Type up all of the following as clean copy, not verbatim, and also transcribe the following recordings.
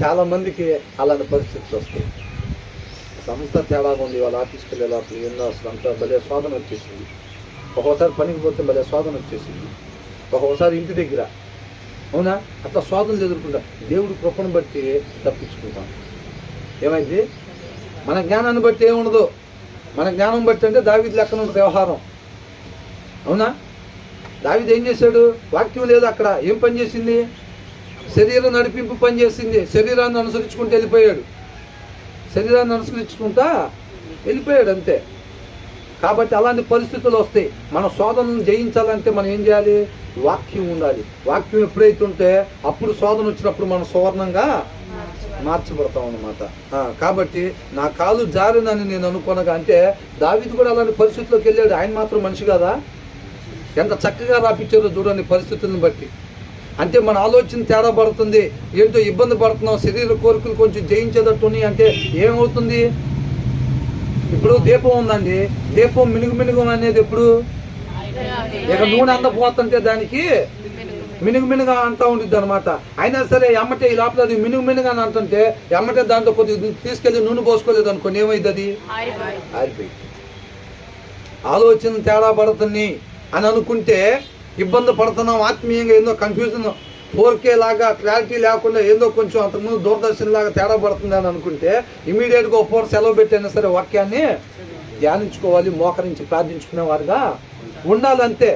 చాలా మందికి అలాంటి పరిస్థితులు వస్తాయి. అంతా తేడాగా ఉంది. వాళ్ళ ఆఫీస్కి వెళ్ళే లోపల ఎన్నో అసలు అంతా భలే శోధన వచ్చేసింది. ఒక్కొక్కసారి పనికి పోతే భలే శోధన వచ్చేసింది. ఒక్కొక్కసారి ఇంటి దగ్గర అవునా అట్లా శోధనలు ఎదుర్కొంటాం. దేవుడి కృపను బట్టి తప్పించుకుంటాం. ఏమైంది? మన జ్ఞానాన్ని బట్టి ఏముండదు. మన జ్ఞానం బట్టి అంటే దావీదు లెక్కన ఉంటుంది వ్యవహారం. అవునా? దావీదు ఏం చేశాడు? వాక్యం లేదు అక్కడ. ఏం పని చేసింది? శరీరం నడిపింపు పని చేసింది. శరీరాన్ని అనుసరించుకుంటూ వెళ్ళిపోయాడు. శరీరాన్ని అనుసరించుకుంటా వెళ్ళిపోయాడు అంతే. కాబట్టి అలాంటి పరిస్థితులు వస్తాయి. మన శోధనను జయించాలంటే మనం ఏం చేయాలి? వాక్యం ఉండాలి. వాక్యం ఎప్పుడైతే ఉంటే అప్పుడు శోధన వచ్చినప్పుడు మనం సువర్ణంగా మార్చబడతాం అన్నమాట. కాబట్టి నా కాలు జారినని నేను అనుకోనగా, అంటే దావీదు కూడా అలాంటి పరిస్థితుల్లోకి వెళ్ళాడు. ఆయన మాత్రం మనిషి కదా. ఎంత చక్కగా రాపించారో చూడండి పరిస్థితులను బట్టి. అంటే మన ఆలోచన తేడా పడుతుంది. ఏంటో ఇబ్బంది పడుతున్నాం. శరీర కోరికలు కొంచెం జయించేటట్టుని అంటే ఏమవుతుంది? ఇప్పుడు దీపం ఉందండి. దీపం మినుగు అనేది ఎప్పుడు ఇక నూనె అంత పోతుంటే దానికి మినుగుగా అంటూ ఉంటుంది అనమాట. అయినా సరే ఎమ్మటే ఈ లోపల అది మినుగుగా అని అంటుంటే ఎమ్మటే దాంట్లో కొద్దిగా తీసుకెళ్ళి నూనె పోసుకోలేదు అనుకోని ఏమైంది? అది ఆరిపోయి. ఆలోచన తేడా పడుతుంది అని అనుకుంటే ఇబ్బంది పడుతున్నాం. ఆత్మీయంగా ఏందో కన్ఫ్యూజన్ 4K లాగా క్లారిటీ లేకుండా ఏందో కొంచెం అంతకుముందు దూరదర్శన్ లాగా తేడా పడుతుంది అని అనుకుంటే ఇమీడియట్గా ఒక పూట సెలవు పెట్టైనా సరే వాక్యాన్ని ధ్యానించుకోవాలి. మోకరించి ప్రార్థించుకునేవారుగా ఉండాలంతే.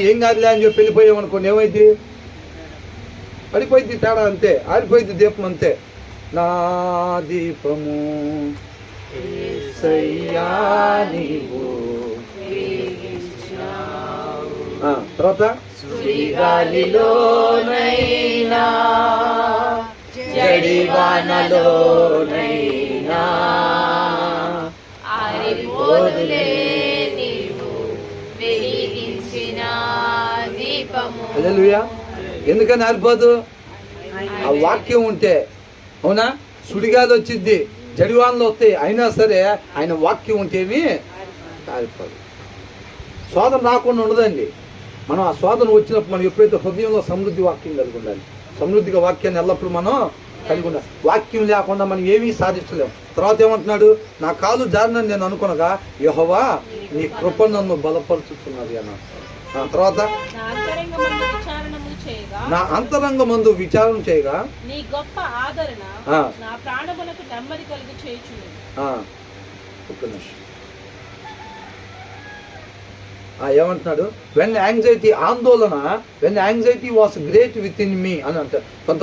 ఏం కాదులే అని చెప్పి వెళ్ళిపోయామనుకోండి ఏమైంది? పడిపోయింది తేడా అంతే. ఆరిపోయింది దీపం అంతే. నా దీపము యేసయ్యా నీవు. తర్వాత సుడిగాలిలోనైనా జడివానలోనైనా ఆరిపోదులే నీవు వెలిగించిన దీపము. హల్లెలూయా. ఎందుకని ఆరిపోదు? ఆ వాక్యం ఉంటే. అవునా? సుడిగాలి వచ్చింది, జడివానలు వస్తాయి, అయినా సరే ఆయన వాక్యం ఉంటేమి ఆరిపోదు. శోధన రాకుండా ఉండదండి. మనం ఆ శోధన వచ్చినప్పుడు మనం ఎప్పుడైతే హృదయంలో సమృద్ధి వాక్యం కలిగి ఉండాలి. సమృద్ధిగా వాక్యాన్ని ఎల్లప్పుడూ మనం కలిగి ఉండాలి. వాక్యం లేకుండా మనం ఏమీ సాధించలేము. తర్వాత ఏమంటున్నాడు? నా కాలు జారినని నేను అనుకునగా యెహోవా నీ కృప నన్ను బలపరుచుతున్నది అన్నాడు. తర్వాత నా అంతరంగమందు విచారణ చేయగా నీ గొప్ప ఆదరణ నా ప్రాణములకు నెమ్మది కలుగు చేయుచున్నది. ఒక్క నిమిషం. ఏమంటున్నాడు? వెన్ యాంగ్జైటీ ఆందోళన, when anxiety was great with in me అని అంటారు.